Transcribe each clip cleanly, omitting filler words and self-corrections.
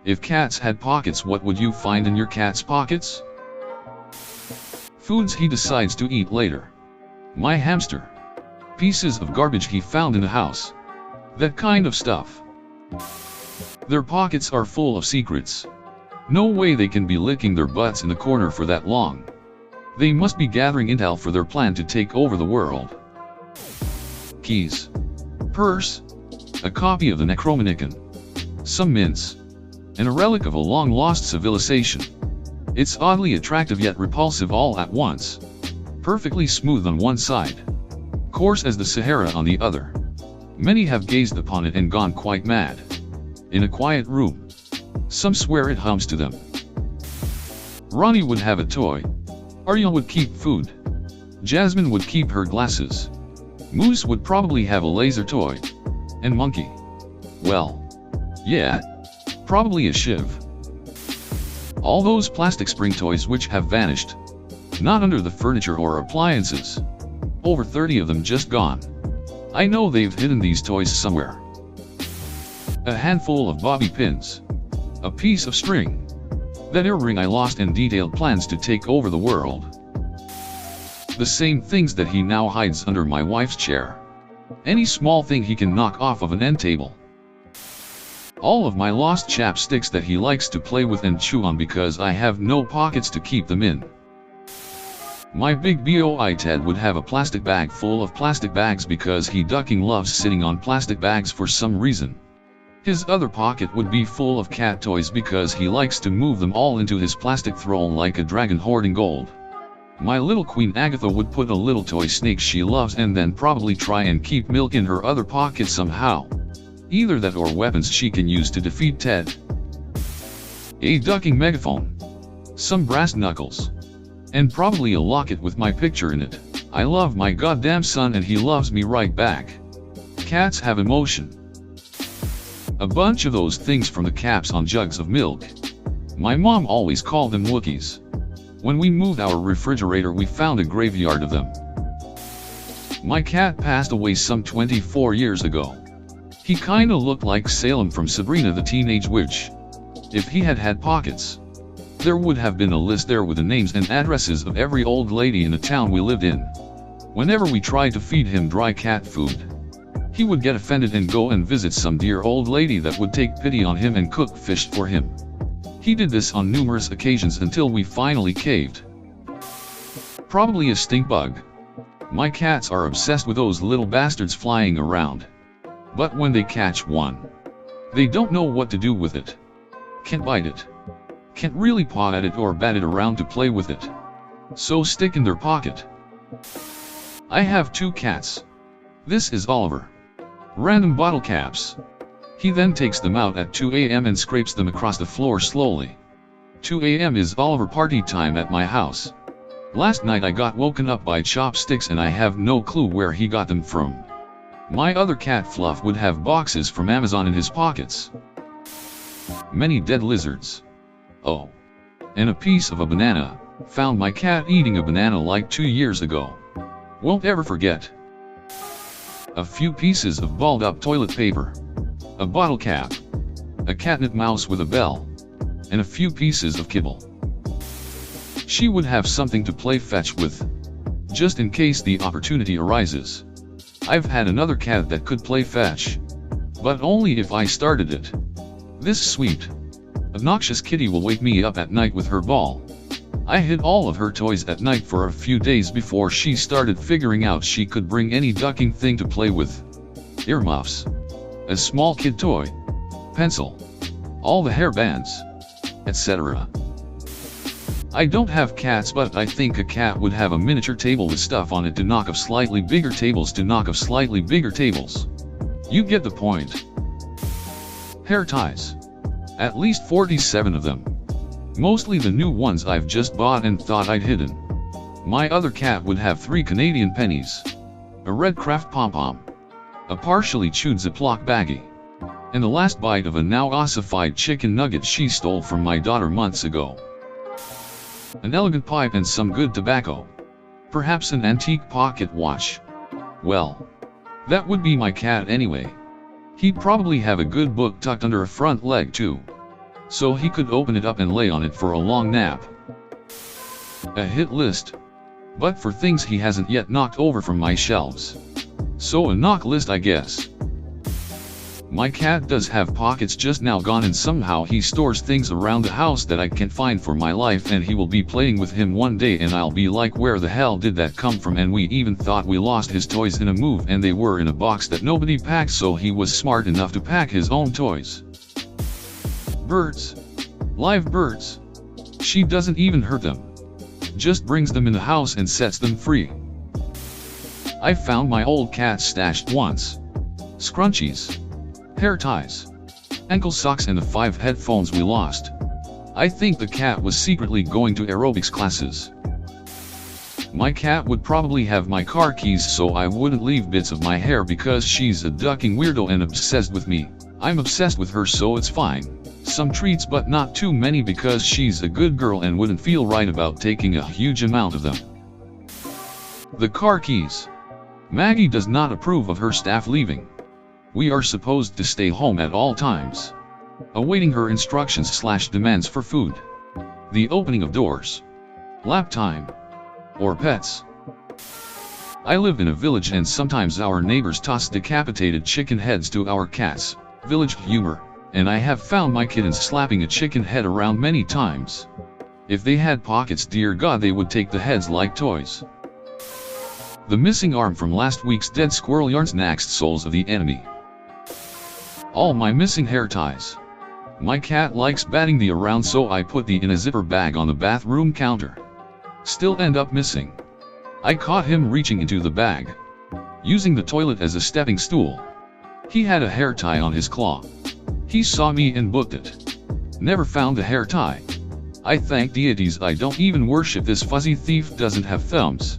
If cats had pockets, what would you find in your cat's pockets? Foods he decides to eat later. My hamster. Pieces of garbage he found in the house. That kind of stuff. Their pockets are full of secrets. No way they can be licking their butts in the corner for that long. They must be gathering intel for their plan to take over the world. Keys. Purse. A copy of the Necronomicon. Some mints. And a relic of a long-lost civilization. It's oddly attractive yet repulsive all at once. Perfectly smooth on one side. Coarse as the Sahara on the other. Many have gazed upon it and gone quite mad. In a quiet room. Some swear it hums to them. Ronnie would have a toy. Arya would keep food. Jasmine would keep her glasses. Moose would probably have a laser toy. And Monkey. Well. Yeah. Probably a shiv. All those plastic spring toys which have vanished. Not under the furniture or appliances. Over 30 of them just gone. I know they've hidden these toys somewhere. A handful of bobby pins. A piece of string. That earring I lost and detailed plans to take over the world. The same things that he now hides under my wife's chair. Any small thing he can knock off of an end table. All of my lost chapsticks that he likes to play with and chew on because I have no pockets to keep them in. My big boy Ted would have a plastic bag full of plastic bags because he ducking loves sitting on plastic bags for some reason. His other pocket would be full of cat toys because he likes to move them all into his plastic throne like a dragon hoarding gold. My little Queen Agatha would put a little toy snake she loves and then probably try and keep milk in her other pocket somehow. Either that or weapons she can use to defeat Ted. A ducking megaphone. Some brass knuckles. And probably a locket with my picture in it. I love my goddamn son and he loves me right back. Cats have emotion. A bunch of those things from the caps on jugs of milk. My mom always called them Wookiees. When we moved our refrigerator we found a graveyard of them. My cat passed away some 24 years ago. He kinda looked like Salem from Sabrina the Teenage Witch. If he had had pockets, there would have been a list there with the names and addresses of every old lady in the town we lived in. Whenever we tried to feed him dry cat food, he would get offended and go and visit some dear old lady that would take pity on him and cook fish for him. He did this on numerous occasions until we finally caved. Probably a stink bug. My cats are obsessed with those little bastards flying around. But when they catch one, they don't know what to do with it. Can't bite it. Can't really paw at it or bat it around to play with it. So stick in their pocket. I have 2 cats. This is Oliver. Random bottle caps. He then takes them out at 2 a.m. and scrapes them across the floor slowly. 2 a.m. is Oliver party time at my house. Last night I got woken up by chopsticks and I have no clue where he got them from. My other cat Fluff would have boxes from Amazon in his pockets. Many dead lizards. Oh. And a piece of a banana. Found my cat eating a banana like 2 years ago. Won't ever forget. A few pieces of balled up toilet paper. A bottle cap. A catnip mouse with a bell. And a few pieces of kibble. She would have something to play fetch with. Just in case the opportunity arises. I've had another cat that could play fetch. But only if I started it. This sweet, obnoxious kitty will wake me up at night with her ball. I hid all of her toys at night for a few days before she started figuring out she could bring any ducking thing to play with. Earmuffs. A small kid toy. Pencil. All the hair bands. Etc. I don't have cats, but I think a cat would have a miniature table with stuff on it to knock off slightly bigger tables to knock off slightly bigger tables. You get the point. Hair ties. At least 47 of them. Mostly the new ones I've just bought and thought I'd hidden. My other cat would have 3 Canadian pennies. A red Kraft pom-pom. A partially chewed Ziploc baggie. And the last bite of a now ossified chicken nugget she stole from my daughter months ago. An elegant pipe and some good tobacco. Perhaps an antique pocket watch. Well, That would be my cat anyway. He'd probably have a good book tucked under a front leg too, so he could open it up and lay on it for a long nap. A hit list, but for things he hasn't yet knocked over from my shelves. So a knock list, I guess. My cat does have pockets just now gone, and somehow he stores things around the house that I can't find for my life, and he will be playing with him one day and I'll be like, where the hell did that come from? And we even thought we lost his toys in a move, and they were in a box that nobody packed, so he was smart enough to pack his own toys. Birds. Live birds. She doesn't even hurt them. Just brings them in the house and sets them free. I found my old cat stashed once. Scrunchies, hair ties, ankle socks, and the 5 headphones we lost. I think the cat was secretly going to aerobics classes. My cat would probably have my car keys so I wouldn't leave bits of my hair, because she's a ducking weirdo and obsessed with me. I'm obsessed with her, so it's fine. Some treats, but not too many, because she's a good girl and wouldn't feel right about taking a huge amount of them. The car keys. Maggie does not approve of her staff leaving. We are supposed to stay home at all times, awaiting her instructions/demands for food, the opening of doors, lap time, or pets. I live in a village, and sometimes our neighbors toss decapitated chicken heads to our cats. Village humor. And I have found my kittens slapping a chicken head around many times. If they had pockets, dear God, they would take the heads like toys. The missing arm from last week's dead squirrel yarns next souls of the enemy. All my missing hair ties. My cat likes batting the around, so I put the in a zipper bag on the bathroom counter. Still end up missing. I caught him reaching into the bag, using the toilet as a stepping stool. He had a hair tie on his claw. He saw me and booked it. Never found the hair tie. I thank deities I don't even worship this fuzzy thief doesn't have thumbs.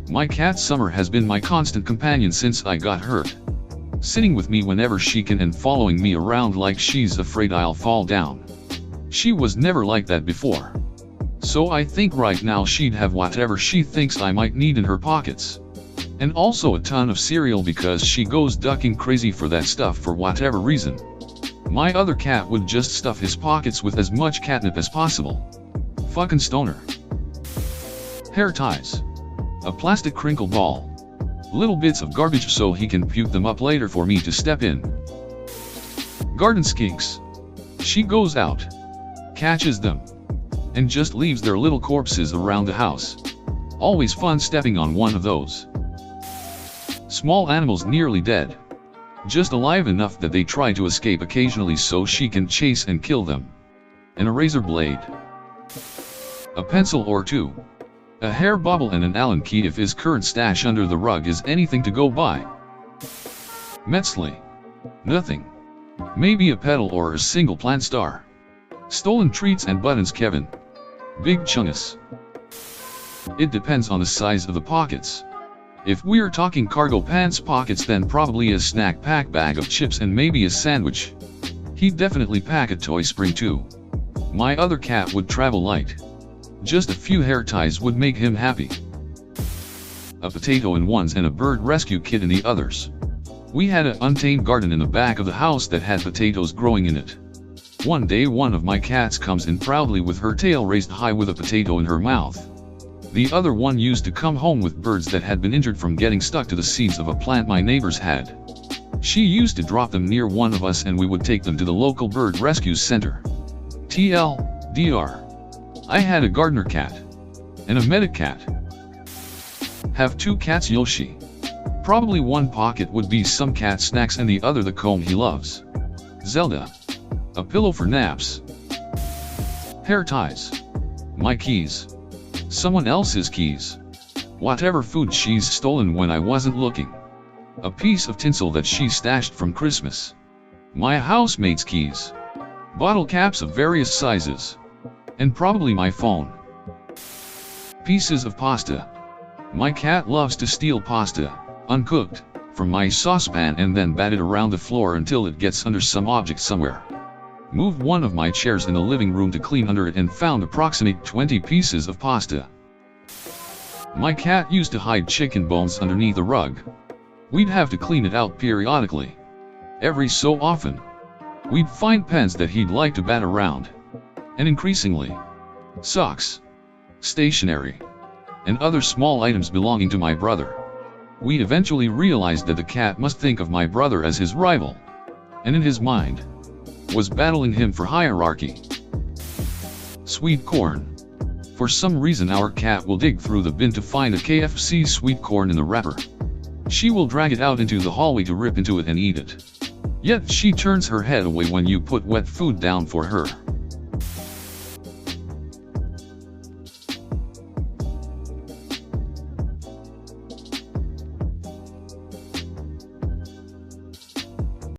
My cat Summer has been my constant companion since I got hurt. Sitting with me whenever she can and following me around like she's afraid I'll fall down. She was never like that before. So I think right now she'd have whatever she thinks I might need in her pockets. And also a ton of cereal, because she goes ducking crazy for that stuff for whatever reason. My other cat would just stuff his pockets with as much catnip as possible. Fucking stoner. Hair ties. A plastic crinkle ball. Little bits of garbage so he can puke them up later for me to step in. Garden skinks. She goes out, catches them, and just leaves their little corpses around the house. Always fun stepping on one of those. Small animals nearly dead. Just alive enough that they try to escape occasionally so she can chase and kill them. An eraser blade. A pencil or two. A hair bobble and an Allen key if his current stash under the rug is anything to go by. Metzley. Nothing. Maybe a petal or a single plant star. Stolen treats and buttons Kevin. Big chungus. It depends on the size of the pockets. If we're talking cargo pants pockets, then probably a snack pack bag of chips and maybe a sandwich. He'd definitely pack a toy spring too. My other cat would travel light. Just a few hair ties would make him happy. A potato in ones and a bird rescue kit in the others. We had an untamed garden in the back of the house that had potatoes growing in it. One day one of my cats comes in proudly with her tail raised high with a potato in her mouth. The other one used to come home with birds that had been injured from getting stuck to the seeds of a plant my neighbors had. She used to drop them near one of us and we would take them to the local bird rescue center. TLDR. I had a gardener cat. And a medic cat. Have 2 cats Yoshi. Probably one pocket would be some cat snacks and the other the comb he loves. Zelda. A pillow for naps. Hair ties. My keys. Someone else's keys. Whatever food she's stolen when I wasn't looking. A piece of tinsel that she stashed from Christmas. My housemate's keys. Bottle caps of various sizes. And probably my phone. Pieces of pasta. My cat loves to steal pasta, uncooked, from my saucepan and then bat it around the floor until it gets under some object somewhere. Moved one of my chairs in the living room to clean under it and found approximately 20 pieces of pasta. My cat used to hide chicken bones underneath the rug. We'd have to clean it out periodically. Every so often, we'd find pens that he'd like to bat around. And increasingly, socks, stationery, and other small items belonging to my brother. We eventually realized that the cat must think of my brother as his rival, and in his mind, was battling him for hierarchy. Sweet corn. For some reason our cat will dig through the bin to find a KFC sweet corn in the wrapper. She will drag it out into the hallway to rip into it and eat it. Yet she turns her head away when you put wet food down for her.